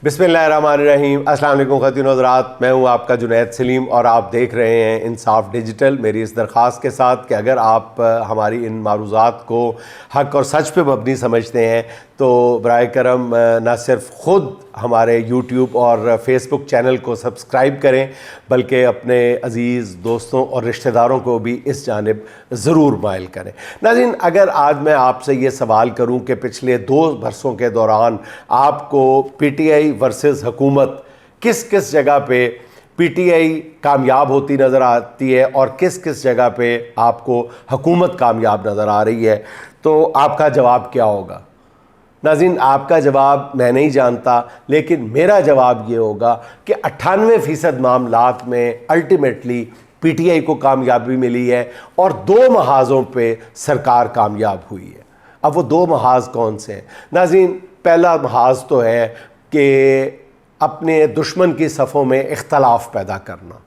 बिस्मिल्लाहिर्रहमानिर्रहीम। अस्सलाम वालेकुम ख़वातीन और हज़रात, मैं हूँ आपका जुनैद सलीम और आप देख रहे हैं इंसाफ डिजिटल। मेरी इस दरख्वास्त के साथ कि अगर आप हमारी इन मारूज़ात को हक़ और सच पे मबनी समझते हैं तो बराए करम न सिर्फ ख़ुद हमारे यूट्यूब और फेसबुक चैनल को सब्सक्राइब करें बल्कि अपने अज़ीज़ दोस्तों और रिश्तेदारों को भी इस जानिब ज़रूर माइल करें। नाज़रीन, अगर आज मैं आपसे ये सवाल करूं कि पिछले 2 बरसों के दौरान आपको पीटीआई वर्सेस हुकूमत किस किस जगह पे पीटीआई कामयाब होती नज़र आती है और किस किस जगह पे आपको हुकूमत कामयाब नज़र आ रही है, तो आपका जवाब क्या होगा? नाज़रीन, आपका जवाब मैं नहीं जानता, लेकिन मेरा जवाब ये होगा कि 98% मामलात में अल्टीमेटली पीटीआई को कामयाबी मिली है और 2 महाज़ों पे सरकार कामयाब हुई है। अब वो 2 महाज़ कौन से हैं? नाज़रीन, पहला महाज़ तो है कि अपने दुश्मन की सफ़ों में इख्तलाफ पैदा करना,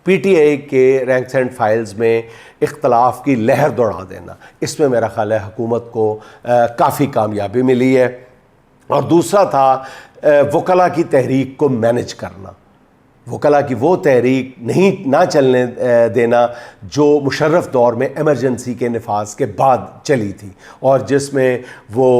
पीटीआई के रैंक्स एंड फाइल्स में इख्तलाफ की लहर दौड़ा देना, इसमें मेरा ख़्याल है हुकूमत को काफ़ी कामयाबी मिली है। और दूसरा था वकला की तहरीक को मैनेज करना, वकला की वो तहरीक ना चलने देना जो मुशर्रफ दौर में एमरजेंसी के नफाज के बाद चली थी और जिसमें वो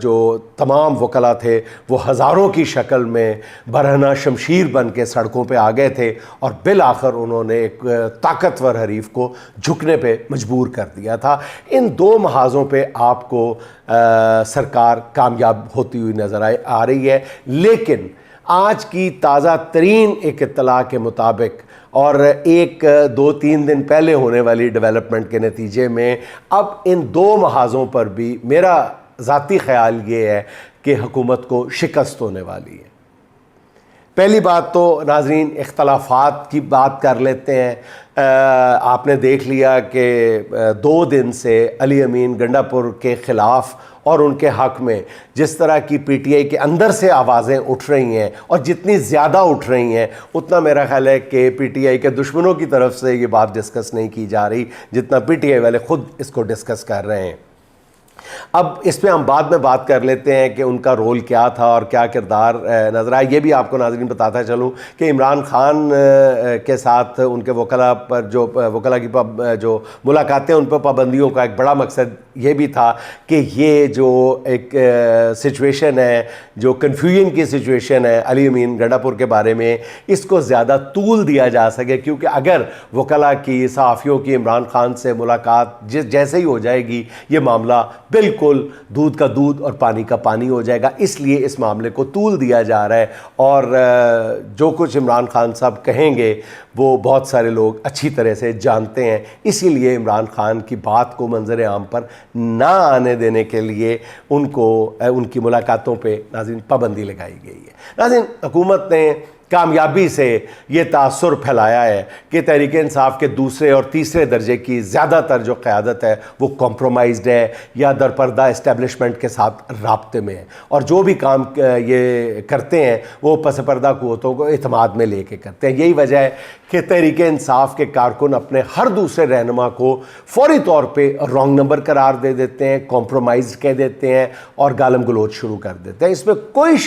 जो तमाम वकला थे वो हज़ारों की शक्ल में बरहना शमशीर बन के सड़कों पे आ गए थे और बिल आखिर उन्होंने एक ताकतवर हरीफ को झुकने पे मजबूर कर दिया था। इन 2 महाज़ों पे आपको सरकार कामयाब होती हुई नज़र आ रही है, लेकिन आज की ताज़ा तरीन एक इत्तला के मुताबिक और 1-2-3 दिन पहले होने वाली डेवलपमेंट के नतीजे में अब इन 2 महाज़ों पर भी मेरा ज़ाती ख़्याल ये है कि हुकूमत को शिकस्त होने वाली है। पहली बात तो नाज़रीन इख्तलाफात की बात कर लेते हैं। आपने देख लिया कि 2 दिन से अली अमीन गंडापुर के ख़िलाफ़ और उनके हक़ में जिस तरह की पीटीआई के अंदर से आवाज़ें उठ रही हैं और जितनी ज़्यादा उठ रही हैं उतना मेरा ख़्याल है कि पीटीआई के दुश्मनों की तरफ से ये बात डिस्कस नहीं की जा रही जितना पीटीआई वाले ख़ुद इसको डिस्कस कर रहे हैं। अब इस पर हम बाद में बात कर लेते हैं कि उनका रोल क्या था और क्या किरदार नज़र आया। ये भी आपको नाज़रीन बताता चलूँ कि इमरान खान के साथ उनके वकला पर जो वकला की जो मुलाकातें उन पर पाबंदियों का एक बड़ा मकसद ये भी था कि ये जो एक सिचुएशन है, जो कन्फ्यूजन की सिचुएशन है अली अमीन गंडापुर के बारे में, इसको ज़्यादा तूल दिया जा सके, क्योंकि अगर वकला की सहाफ़ियों की इमरान खान से मुलाकात जैसे ही हो जाएगी ये मामला बिल्कुल दूध का दूध और पानी का पानी हो जाएगा। इसलिए इस मामले को तूल दिया जा रहा है और जो कुछ इमरान खान साहब कहेंगे वो बहुत सारे लोग अच्छी तरह से जानते हैं, इसीलिए इमरान खान की बात को मंजर आम पर ना आने देने के लिए उनको उनकी मुलाकातों पे नाज़रीन पाबंदी लगाई गई है। नाज़रीन, हुकूमत ने कामयाबी से ये तासुर फैलाया है कि तहरीक इंसाफ के दूसरे और तीसरे दर्जे की ज़्यादातर जो क़यादत है वो कॉम्प्रोमाइज़्ड है या दरपर्दा इस्टेब्लिशमेंट के साथ राब्ते में है और जो भी काम ये करते हैं वो पस पर्दा क़ुव्वतों को एतमाद में लेके करते हैं। यही वजह है कि तहरीक इंसाफ के कारकुन अपने हर दूसरे रहनुमा को फौरी तौर पर रॉन्ग नंबर करार दे देते हैं, कॉम्प्रोमाइज़ कह देते हैं और गालम गलोच शुरू कर देते हैं। इसमें कोई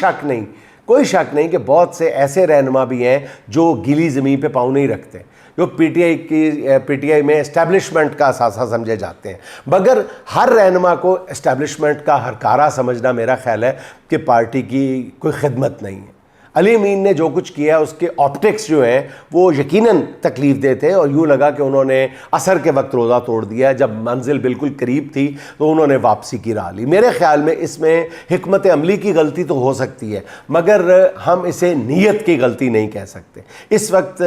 शक नहीं कि बहुत से ऐसे रहनुमा भी हैं जो गीली ज़मीन पे पाँव नहीं रखते, जो पीटीआई में इस्टेब्लिशमेंट का असासा समझे जाते हैं, मगर हर रहनुमा को इस्टेब्लिशमेंट का हरकारा समझना मेरा ख्याल है कि पार्टी की कोई खिदमत नहीं है। अली अमीन ने जो कुछ किया उसके ऑप्टिक्स जो हैं वो यकीनन तकलीफ़ दे थे और यूँ लगा कि उन्होंने असर के वक्त रोज़ा तोड़ दिया। जब मंजिल बिल्कुल करीब थी तो उन्होंने वापसी की राह ली। मेरे ख़्याल में इसमें हिकमत अमली की गलती तो हो सकती है, मगर हम इसे नीयत की गलती नहीं कह सकते। इस वक्त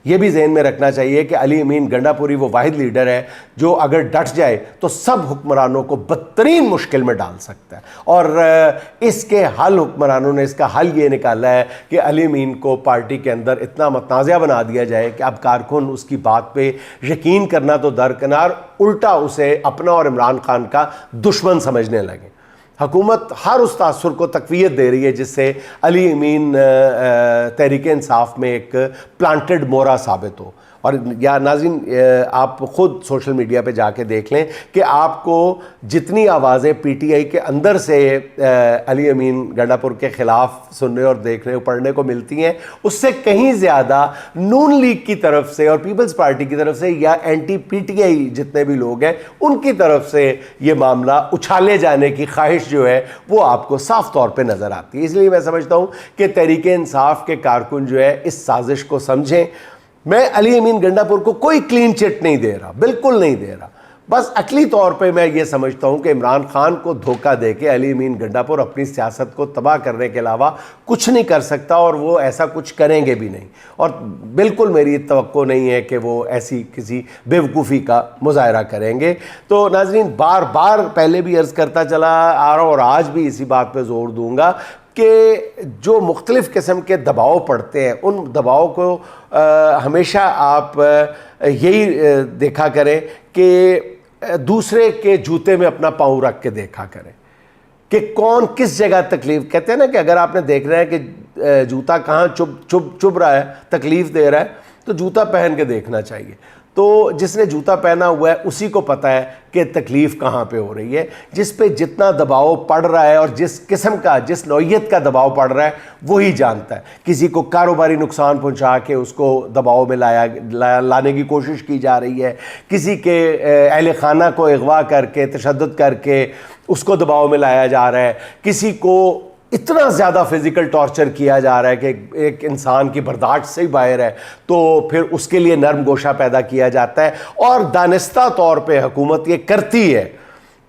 ये भी जहन में रखना चाहिए कि अली अमीन गंडापुरी वो वाहिद लीडर है जो अगर डट जाए तो सब हुक्मरानों को बदतरीन मुश्किल में डाल सकता है और इसके हल हुक्मरानों ने इसका हल ये निकाला है कि अली अमीन को पार्टी के अंदर इतना मतनाज़ा बना दिया जाए कि अब कारकुन उसकी बात पे यकीन करना तो दरकिनार, उल्टा उसे अपना और इमरान खान का दुश्मन समझने लगे। हुकूमत हर उस तासुर को तक़वियत दे रही है जिससे अली अमीन तहरीक इंसाफ में एक प्लांटेड मोरा साबित हो और या नाज़रीन आप ख़ुद सोशल मीडिया पे जाके देख लें कि आपको जितनी आवाज़ें पीटीआई के अंदर से अली अमीन गंडापुर के ख़िलाफ़ सुनने और देखने और पढ़ने को मिलती हैं, उससे कहीं ज़्यादा नून लीग की तरफ से और पीपल्स पार्टी की तरफ से या एंटी पीटीआई जितने भी लोग हैं उनकी तरफ से ये मामला उछाले जाने की ख्वाहिश जो है वो आपको साफ तौर पे नज़र आती है। इसलिए मैं समझता हूँ कि तहरीक इंसाफ के कारकुन जो है इस साजिश को समझें। मैं अली अमीन गंडापुर को कोई क्लीन चिट नहीं दे रहा, बिल्कुल नहीं दे रहा। बस अकली तौर पे मैं ये समझता हूँ कि इमरान खान को धोखा दे के अली अमीन गंडापुर अपनी सियासत को तबाह करने के अलावा कुछ नहीं कर सकता और वो ऐसा कुछ करेंगे भी नहीं। और बिल्कुल मेरी तवक्को नहीं है कि वो ऐसी किसी बेवकूफ़ी का मुजाहरा करेंगे। तो नाज़रीन बार बार पहले भी अर्ज़ करता चला आ रहा हूँ और आज भी इसी बात पर ज़ोर दूँगा कि जो मुख्तलिफ़ किस्म के दबाव पड़ते हैं उन दबाव को हमेशा आप यही देखा करें कि दूसरे के जूते में अपना पाँव रख के देखा करें कि कौन किस जगह तकलीफ़। कहते हैं ना कि अगर आपने देख रहा है कि जूता कहाँ चुभ रहा है, तकलीफ़ दे रहा है, तो जूता पहन के देखना चाहिए। तो जिसने जूता पहना हुआ है उसी को पता है कि तकलीफ़ कहाँ पे हो रही है। जिस पे जितना दबाव पड़ रहा है और जिस किस्म का जिस नौइयत का दबाव पड़ रहा है वही जानता है। किसी को कारोबारी नुकसान पहुँचा के उसको दबाव में लाने की कोशिश की जा रही है, किसी के अहले खाना को अगवा करके तशद्दुद करके उसको दबाव में लाया जा रहा है, किसी को इतना ज़्यादा फिज़िकल टॉर्चर किया जा रहा है कि एक इंसान की बर्दाश्त से ही बाहर है, तो फिर उसके लिए नरम गोशा पैदा किया जाता है। और दानिस्ता तौर पे हुकूमत ये करती है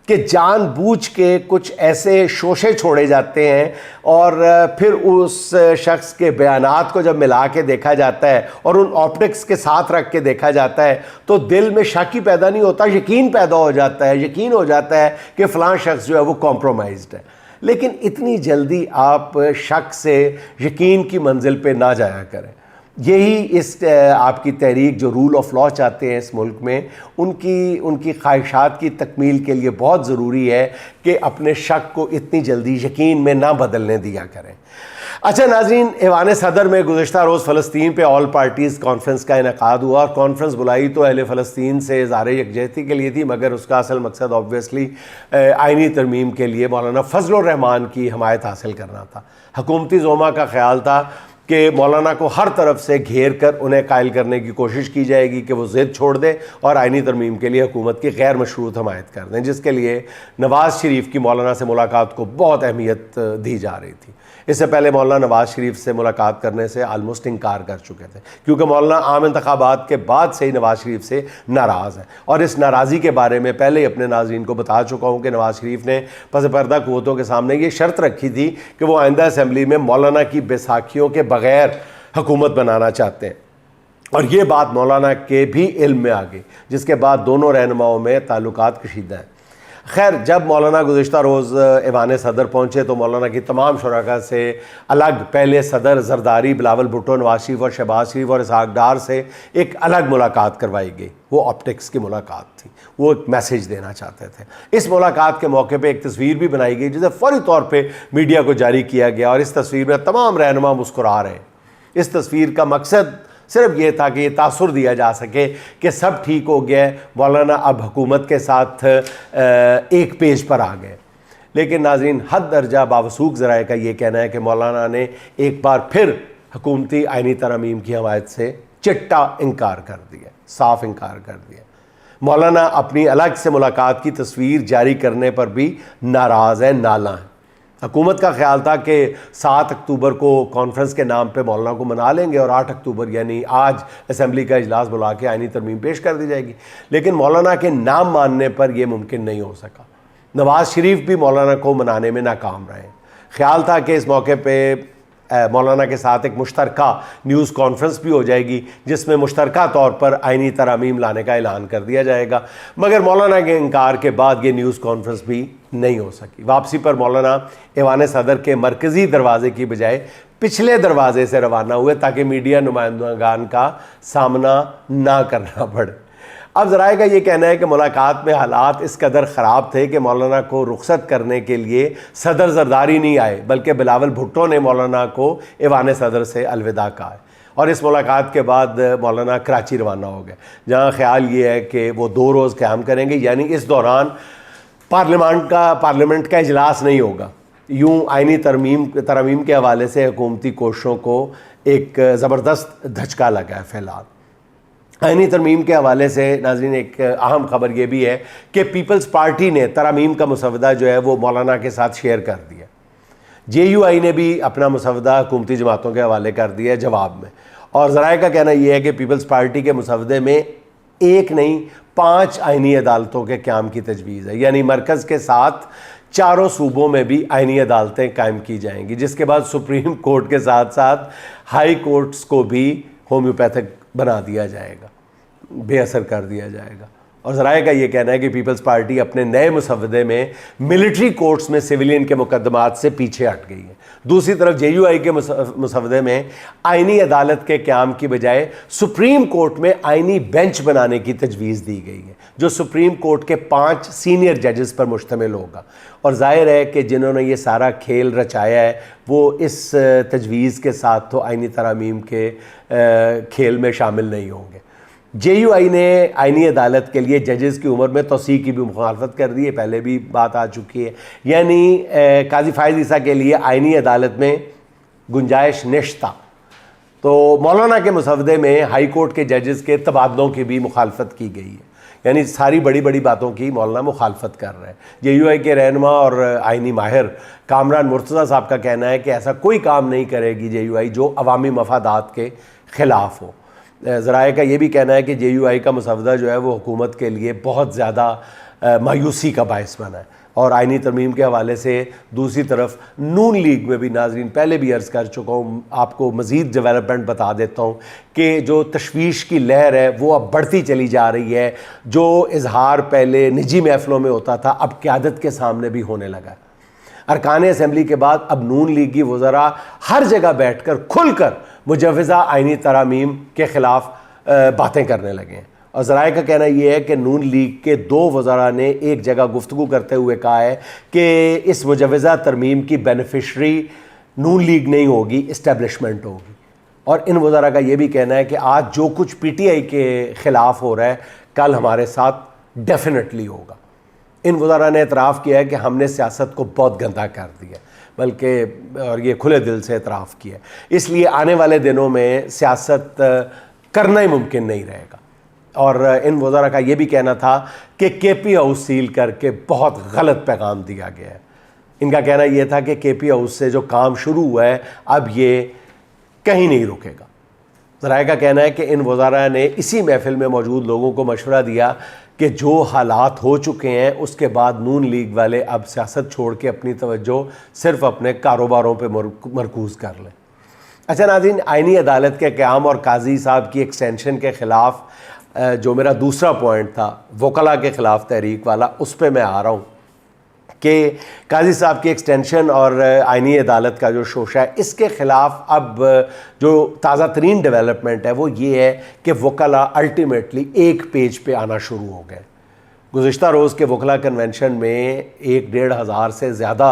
कि जानबूझ के कुछ ऐसे शोशे छोड़े जाते हैं और फिर उस शख्स के बयानात को जब मिला के देखा जाता है और उन ऑप्टिक्स के साथ रख के देखा जाता है तो दिल में शक ही पैदा नहीं होता, यकीन पैदा हो जाता है। यकीन हो जाता है कि फ़लाँ शख्स जो है वो कॉम्प्रोमाइज़्ड है। लेकिन इतनी जल्दी आप शक से यकीन की मंजिल पे ना जाया करें। यही इस आपकी तहरीक जो रूल ऑफ लॉ चाहते हैं इस मुल्क में, उनकी ख्वाहिशात की तकमील के लिए बहुत ज़रूरी है कि अपने शक को इतनी जल्दी यकीन में ना बदलने दिया करें। अच्छा नाज़रीन, ऐवान सदर में गुज़श्ता रोज़ फ़लस्तीन पे ऑल पार्टीज़ कॉन्फ्रेंस का इनेकाद हुआ और कॉन्फ्रेंस बुलाई तो अहले फ़लस्तीन से इज़हार यकजहती के लिए थी, मगर उसका असल मकसद ऑब्वियसली आइनी तरमीम के लिए मौलाना फ़ज़ल रहमान की हमायत हासिल करना था। हुकूमती ज़ोमा का ख्याल था कि मौलाना को हर तरफ से घेर कर उन्हें कायल करने की कोशिश की जाएगी कि वो ज़िद छोड़ दें और आइनी तरमीम के लिए हुकूमत की गैर मशरूत हमायत कर दें, जिसके लिए नवाज़ शरीफ की मौलाना से मुलाकात को बहुत अहमियत दी जा रही थी। इससे पहले मौलाना नवाज़ शरीफ से मुलाकात करने से आलमोस्ट इनकार कर चुके थे, क्योंकि मौलाना आम इंतखाबात के बाद से ही नवाज़ शरीफ से नाराज़ है। और इस नाराज़गी के बारे में पहले ही अपने नाज़रीन को बता चुका हूँ कि नवाज़ शरीफ ने पस पर्दा क़ुव्वतों के सामने ये शर्त रखी थी कि वो आइंदा असम्बली में मौलाना की बैसाखियों के बग़ैर हुकूमत बनाना चाहते हैं। और ये बात मौलाना के भी इल्म में आ गई, जिसके बाद दोनों रहनुमाओं में ताल्लुकात कशीदा हैं। खैर, जब मौलाना गुज़श्ता रोज़ ऐवान सदर पहुँचे तो मौलाना की तमाम शुरका से अलग पहले सदर जरदारी, बिलावल भुट्टो, नवाज शरीफ और शहबाज शरीफ और इसहाक डार से एक अलग मुलाकात करवाई गई। वो ऑप्टिक्स की मुलाकात थी, वो एक मैसेज देना चाहते थे। इस मुलाकात के मौके पे एक तस्वीर भी बनाई गई जिसे फ़ौरी तौर पे मीडिया को जारी किया गया और इस तस्वीर में तमाम रहनुमा मुस्कुरा रहे हैं। इस तस्वीर का मकसद सिर्फ ये था कि ये तासुर दिया जा सके कि सब ठीक हो गया, मौलाना अब हुकूमत के साथ एक पेज पर आ गए। लेकिन नाज़रीन, हद दर्जा बावसूख ज़राए का ये कहना है कि मौलाना ने एक बार फिर हुकूमती आइनी तरमीम की हमायत से चिट्टा इनकार कर दिया, साफ इनकार कर दिया। मौलाना अपनी अलग से मुलाकात की तस्वीर जारी करने पर भी नाराज़ है, नाला है। हुकूमत का ख्याल था कि 7 अक्टूबर को कॉन्फ्रेंस के नाम पे मौलाना को मना लेंगे और 8 अक्टूबर यानी आज असम्बली का इजलास बुला के आइनी तरमीम पेश कर दी जाएगी। लेकिन मौलाना के नाम मानने पर यह मुमकिन नहीं हो सका। नवाज़ शरीफ भी मौलाना को मनाने में नाकाम रहे। ख्याल था कि इस मौके पर मौलाना के साथ एक मुश्तरका न्यूज़ कॉन्फ्रेंस भी हो जाएगी जिसमें मुश्तरका तौर पर आइनी तरमीम लाने का ऐलान कर दिया जाएगा, मगर मौलाना के इनकार के बाद ये न्यूज़ कॉन्फ्रेंस भी नहीं हो सकी। वापसी पर मौलाना ऐवान सदर के मरकज़ी दरवाजे की बजाय पिछले दरवाजे से रवाना हुए ताकि मीडिया नुमाइंदगान का सामना ना करना पड़े। अब ज़राए का ये कहना है कि मुलाकात में हालात इस कदर ख़राब थे कि मौलाना को रुखसत करने के लिए सदर जरदारी नहीं आए, बल्कि बिलावल भुट्टो ने मौलाना को ऐवान सदर से अलविदा कहा है। और इस मुलाकात के बाद मौलाना कराची रवाना हो गए, जहाँ ख्याल ये है कि वो 2 रोज़ क़याम करेंगे, यानी इस दौरान पार्लियामेंट का इजलास नहीं होगा। यूँ आइनी तरमीम के हवाले से हुकूमती कोशिशों को एक ज़बरदस्त धचका लगा है। फ़िलहाल आइनी तरमीम के हवाले से नाज़रीन एक अहम खबर ये भी है कि पीपल्स पार्टी ने तरमीम का मुसवदा जो है वो मौलाना के साथ शेयर कर दिया। JUI ने भी अपना मुसवदा हुकूमती जमातों के हवाले कर दिया जवाब में, और ज़राए का कहना यह है कि पीपल्स पार्टी के मुसवदे में 1 नहीं 5 आइनी अदालतों के क़याम की तजवीज़ है, यानी मरकज़ के साथ 4 सूबों में भी आइनी अदालतें कायम की जाएंगी, जिसके बाद सुप्रीम कोर्ट के साथ साथ हाई कोर्ट्स को भी होम्योपैथिक बना दिया जाएगा, बेअसर कर दिया जाएगा। और ज़राए का ये कहना है कि पीपल्स पार्टी अपने नए मुसवदे में मिलिट्री कोर्ट्स में सिविलियन के मुकदमात से पीछे हट गई है। दूसरी तरफ JUI के मुसवदे में आइनी अदालत के क़याम की बजाय सुप्रीम कोर्ट में आइनी बेंच बनाने की तजवीज़ दी गई है, जो सुप्रीम कोर्ट के 5 सीनियर जजेस पर मुश्तमिल होगा। और ज़ाहिर है कि जिन्होंने ये सारा खेल रचाया है वो इस तजवीज़ के साथ तो आइनी तरामीम के खेल में शामिल नहीं होंगे। JUI ने आइनी अदालत के लिए जजेस की उम्र में तोसी की भी मुखालफत कर दी है, पहले भी बात आ चुकी है, यानी काजी फायज़ ईसा के लिए आइनी अदालत में गुंजाइश निश्ता। तो मौलाना के मुसवदे में हाई कोर्ट के जजेस के तबादलों की भी मुखालफत की गई है, यानी सारी बड़ी बड़ी बातों की मौलाना मुखालफत कर रहे हैं। JUI के रहनुमा और आइनी माहिर कामरान मुर्तज़ा साहब का कहना है कि ऐसा कोई काम नहीं करेगी JUI जो अवामी मफादात के ख़िलाफ़ हो। ज़राए का ये भी कहना है कि JUI का मुसवदा जो है वो हुकूमत के लिए बहुत ज़्यादा मायूसी का बायस बना है। और आइनी तरमीम के हवाले से दूसरी तरफ नून लीग में भी नाज़रीन पहले भी अर्ज़ कर चुका हूँ, आपको मज़ीद डेवलपमेंट बता देता हूँ कि जो तशवीश की लहर है वो अब बढ़ती चली जा रही है। जो इजहार पहले निजी महफ़िलों में होता था अब क़यादत के सामने भी होने लगा है। अरकान असम्बली के बाद अब नून लीगी वज़रा हर जगह बैठ कर खुल कर मुजवज़ा आइनी तरामीम के ख़िलाफ़ बातें करने लगे हैं। और ज़राए का कहना यह है कि नून लीग के 2 वज़रा ने एक जगह गुफ्तगू करते हुए कहा है कि इस मुजवज़ा तरमीम की बेनिफिशरी नून लीग नहीं होगी, इस्टेब्लिशमेंट होगी। और इन वज़रा का यह भी कहना है कि आज जो कुछ PTI के ख़िलाफ़ हो रहा है कल हमारे साथ डेफिनेटली होगा। इन वज़रा ने एतराफ़ किया है कि हमने सियासत को बहुत गंदा कर दिया, बल्कि और ये खुले दिल से एतराफ़ किया, इसलिए आने वाले दिनों में सियासत करना ही मुमकिन नहीं रहेगा। और इन वज़रा का ये भी कहना था कि KP हाउस सील करके बहुत गलत पैगाम दिया गया है। इनका कहना यह था कि KP हाउस से जो काम शुरू हुआ है अब ये कहीं नहीं रुकेगा। ज़राए का कहना है कि इन वज़रा ने इसी महफ़िल में मौजूद लोगों को मशवरा दिया कि जो हालात हो चुके हैं उसके बाद नून लीग वाले अब सियासत छोड़ के अपनी तवज्जो सिर्फ़ अपने कारोबारों पे मरकूज़ कर लें। अच्छा नाज़रीन, आइनी अदालत के क़याम और काजी साहब की एक्सटेंशन के ख़िलाफ़ जो मेरा दूसरा पॉइंट था वकला के ख़िलाफ़ तहरीक वाला, उस पर मैं आ रहा हूँ कि काजी साहब की एक्सटेंशन और आइनी अदालत का जो शोशा है इसके ख़िलाफ़ अब जो ताज़ा तरीन डेवलपमेंट है वो ये है कि वकला अल्टीमेटली एक पेज पे आना शुरू हो गए। गुज़िश्ता रोज़ के वकला कन्वेंशन में 1-1.5 हज़ार से ज़्यादा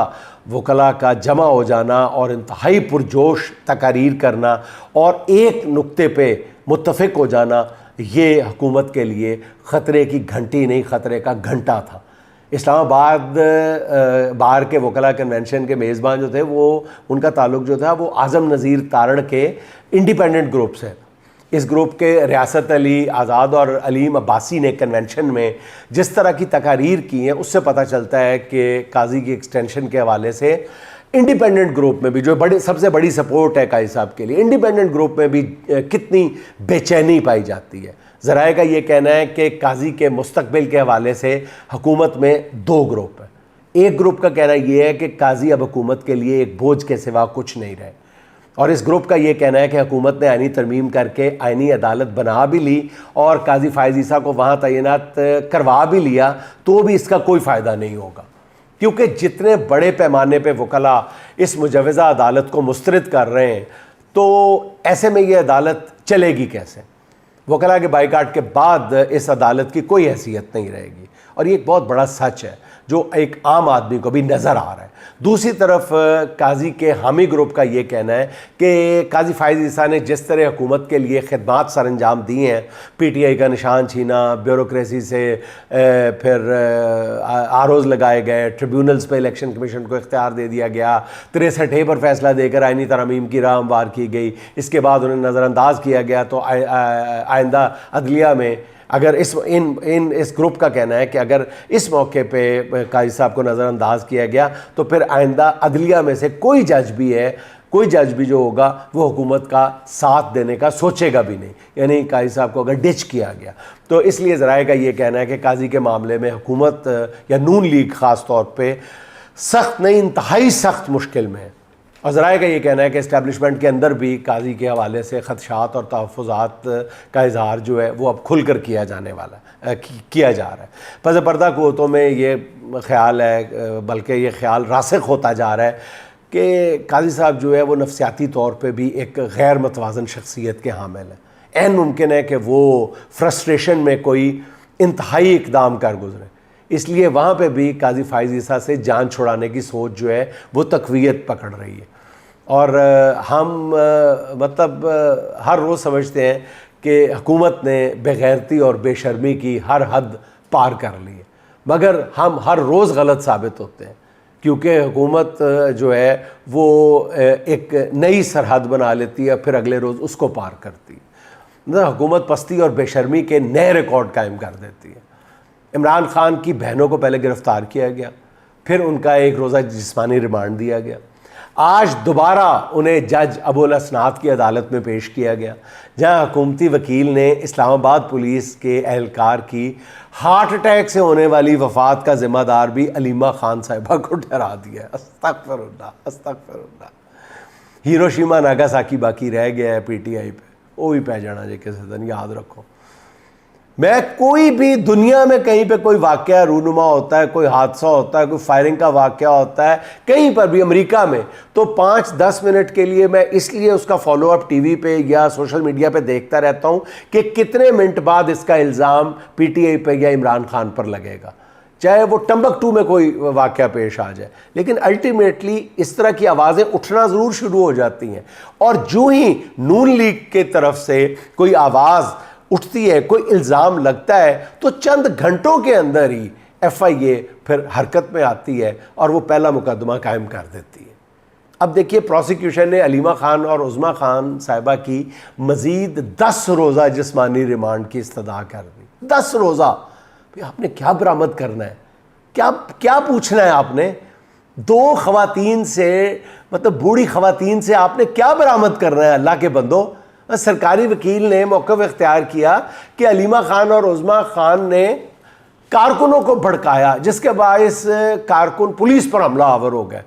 वकला का जमा हो जाना और इंतहाई पुरजोश तकारीर करना और एक नुक्ते पे मुत्तफ़िक हो जाना, ये हुकूमत के लिए ख़तरे की घंटी नहीं ख़तरे का घंटा था। इस्लामाबाद बार के वकला कन्वेंशन के मेज़बान जो थे वो उनका ताल्लुक़ जो था वो आज़म नज़ीर तारण के इंडिपेंडेंट ग्रुप से। इस ग्रुप के रियासत अली आज़ाद और अलीम अब्बासी ने कन्वेंशन में जिस तरह की तकारीर की हैं उससे पता चलता है कि काजी की एक्सटेंशन के हवाले से इंडिपेंडेंट ग्रुप में भी जो सबसे बड़ी सपोर्ट है काजी साहब के लिए, इंडिपेंडेंट ग्रुप में भी कितनी बेचैनी पाई जाती है। ज़राए का ये कहना है कि काजी के मुस्तकबिल के हवाले से हुकूमत में 2 ग्रुप है। एक ग्रुप का कहना यह है कि काजी अब हुकूमत के लिए एक बोझ के सिवा कुछ नहीं रहे, और इस ग्रुप का ये कहना है कि हुकूमत ने आइनी तरमीम करके आइनी अदालत बना भी ली और काजी फायज़ ईसा को वहाँ तैनात करवा भी लिया तो भी इसका कोई फ़ायदा नहीं होगा, क्योंकि जितने बड़े पैमाने पे वकला इस मुजवज़ा अदालत को मुस्तरद कर रहे हैं तो ऐसे में ये अदालत चलेगी कैसे। वकला के बाइकाट के बाद इस अदालत की कोई हैसियत नहीं रहेगी और ये एक बहुत बड़ा सच है जो एक आम आदमी को भी नज़र आ रहा है। दूसरी तरफ काजी के हामी ग्रुप का ये कहना है कि काजी फ़ाइज़ ईसा ने जिस तरह हुकूमत के लिए खिदमात सर अंजाम दी हैं, PTI का निशान छीना, ब्यूरोक्रेसी से फिर आरोज़ लगाए गए, ट्रिब्यूनल्स पे इलेक्शन कमीशन को इख्तियार दे दिया गया, 63A पर फैसला देकर आइनी तरमीम की राह हमवार की गई, इसके बाद उन्हें नज़रअंदाज किया गया। तो आइंदा अदलिया में अगर इस ग्रुप का कहना है कि अगर इस मौके पे काजी साहब को नज़रअंदाज किया गया तो फिर आइंदा अदलिया में से कोई जज भी जो होगा वो हुकूमत का साथ देने का सोचेगा भी नहीं, यानी काजी साहब को अगर डिच किया गया। तो इसलिए ज़राए का ये कहना है कि काजी के मामले में हुकूमत या नून लीग ख़ास तौर पर सख्त नहीं, इंतहाई सख्त मुश्किल में है। और ज़राए का ये कहना है कि इस्टेब्लिशमेंट के अंदर भी काजी के हवाले से ख़दशात और तहफ़्फ़ुज़ात का इज़हार जो है वो अब खुल कर किया जा रहा है। पज़ पर्दा क़ुव्वतों में ये ख़्याल है, बल्कि ये ख़्याल रासिख़ होता जा रहा है कि काजी साहब जो है वो नफ्सियाती तौर पे भी एक गैर मतवाज़न शख्सियत के हामिल है। ऐन मुमकिन है कि वो फ्रस्ट्रेशन में कोई इंतहाई इक़दाम कर गुज़रे, इसलिए वहाँ पे भी काजी फ़ाइज़ ईसा से जान छुड़ाने की सोच जो है वो तक़वियत पकड़ रही है। और हम हर रोज़ समझते हैं कि हुकूमत ने बेगैरती और बेशर्मी की हर हद पार कर ली है, मगर हम हर रोज़ गलत साबित होते हैं, क्योंकि हुकूमत जो है वो एक नई सरहद बना लेती है, फिर अगले रोज़ उसको पार करती है। हुकूमत पस्ती और बेशर्मी के नए रिकॉर्ड कायम कर देती है। इमरान खान की बहनों को पहले गिरफ़्तार किया गया, फिर उनका एक रोज़ा जिस्मानी रिमांड दिया गया, आज दोबारा उन्हें जज अबुल असनाद की अदालत में पेश किया गया, जहां हुकूमती वकील ने इस्लामाबाद पुलिस के एहलकार की हार्ट अटैक से होने वाली वफ़ात का ज़िम्मेदार भी अलीमा खान साहिबा को ठहरा दिया। अस्तगफिरुल्लाह, अस्तगफिरुल्लाह। हिरोशिमा नागासाकी बाकी रह गया है PTI पे, वो भी पै जाना जे किसी दिन, याद रखो। मैं कोई भी दुनिया में कहीं पे कोई वाक़या रूनुमा होता है, कोई हादसा होता है, कोई फायरिंग का वाक़या होता है कहीं पर भी, अमेरिका में, तो 5-10 मिनट के लिए मैं इसलिए उसका फॉलोअप TV पे या सोशल मीडिया पे देखता रहता हूँ कि कितने मिनट बाद इसका इल्ज़ाम PTI पे या इमरान खान पर लगेगा, चाहे वो टम्बकटू में कोई वाक़या पेश आ जाए। लेकिन अल्टीमेटली इस तरह की आवाज़ें उठना ज़रूर शुरू हो जाती हैं, और जो ही नून लीग के तरफ से कोई आवाज़ उठती है, कोई इल्ज़ाम लगता है, तो चंद घंटों के अंदर ही FIA फिर हरकत में आती है और वो पहला मुकदमा कायम कर देती है। अब देखिए, प्रोसिक्यूशन ने अलीमा खान और उज़मा खान साहिबा की मज़ीद 10 रोज़ा जिस्मानी रिमांड की इस्तदा कर दी। 10 रोज़ा। भाई आपने क्या बरामद करना है, क्या पूछना है आपने? 2 ख़वातीन से, मतलब बूढ़ी ख़वातीन से आपने क्या बरामद करना है? अल्लाह के बंदो। सरकारी वकील ने मौक़िफ़ इख्तियार किया कि अलीमा खान और उज़मा खान ने कारकुनों को भड़काया, जिसके बायस कारकुन पुलिस पर हमला आवर हो गए,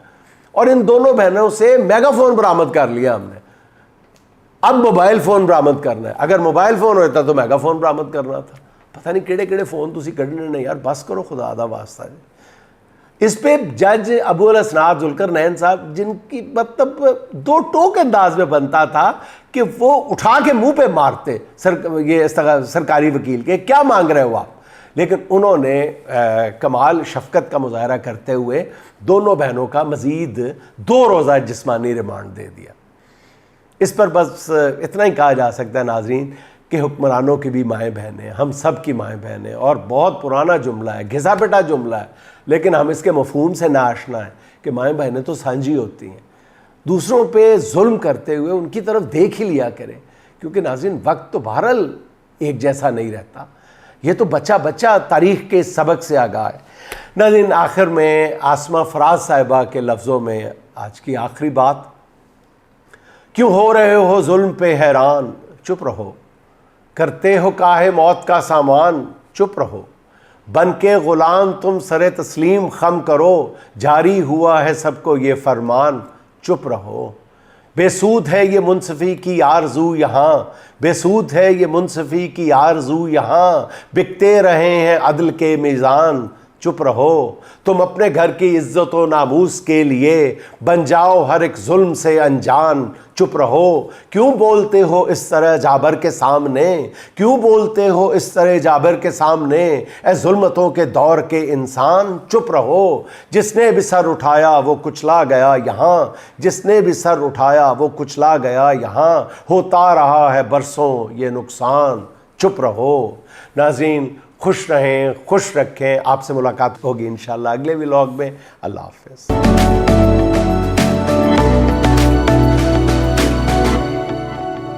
और इन दोनों बहनों से मेगाफोन बरामद कर लिया हमने। अब मोबाइल फ़ोन बरामद करना है। अगर मोबाइल फ़ोन होता तो मेगाफोन बरामद करना था। पता नहीं केड़े केड़े फ़ोन तुसी कढ़ने नहीं यार, बस करो खुदा दा वास्ता जी। इस पे जज अबुल असनाद जुल्करनैन साहब, जिनकी मतलब 2 टोक अंदाज में बनता था कि वो उठा के मुंह पे मारते ये सरकारी वकील के, क्या मांग रहे हो आप? लेकिन उन्होंने कमाल शफकत का मुजाहरा करते हुए दोनों बहनों का मज़ीद 2 रोज़ा जिस्मानी रिमांड दे दिया। इस पर बस इतना ही कहा जा सकता है नाजरीन कि हुक्मरानों की भी माएँ बहनें, हम सब की माएँ बहनें, और बहुत पुराना जुमला है, घिसा पिटा जुमला है, लेकिन हम इसके मफहूम से नाआशना है कि माएँ बहनें तो साझी होती हैं। दूसरों पे जुल्म करते हुए उनकी तरफ देख ही लिया करें, क्योंकि नाज़रीन वक्त तो बहरहाल एक जैसा नहीं रहता। ये तो बच्चा बच्चा तारीख़ के सबक से आगाह है। नाज़रीन, आखिर में आसमा फराज साहिबा के लफ्ज़ों में आज की आखिरी बात, क्यों हो रहे हो जुल्म पे हैरान, चुप रहो, करते हो काहे मौत का सामान, चुप रहो, बन के ग़ुलाम तुम सरे तस्लीम खम करो, जारी हुआ है सबको ये फरमान, चुप रहो। बेसूद है ये मुनसिफ़ी की आरज़ू यहाँ, बेसूद है ये मुनसिफ़ी की आरज़ू यहाँ, बिकते रहे हैं अदल के मीज़ान, चुप रहो। तुम अपने घर की इज्जत व नामूस के लिए बन जाओ हर एक जुल्म से अनजान, चुप रहो। क्यों बोलते हो इस तरह जाबर के सामने, क्यों बोलते हो इस तरह जाबर के सामने, ए जुल्मतों के दौर के इंसान, चुप रहो। जिसने भी सर उठाया वो कुचला गया यहाँ, जिसने भी सर उठाया वो कुचला गया यहाँ, होता रहा है बरसों ये नुकसान, चुप रहो। नाज़रीन, खुश रहें, खुश रखें। आपसे मुलाकात होगी इंशाअल्लाह अगले व्लॉग में। अल्लाह हाफ़िज़।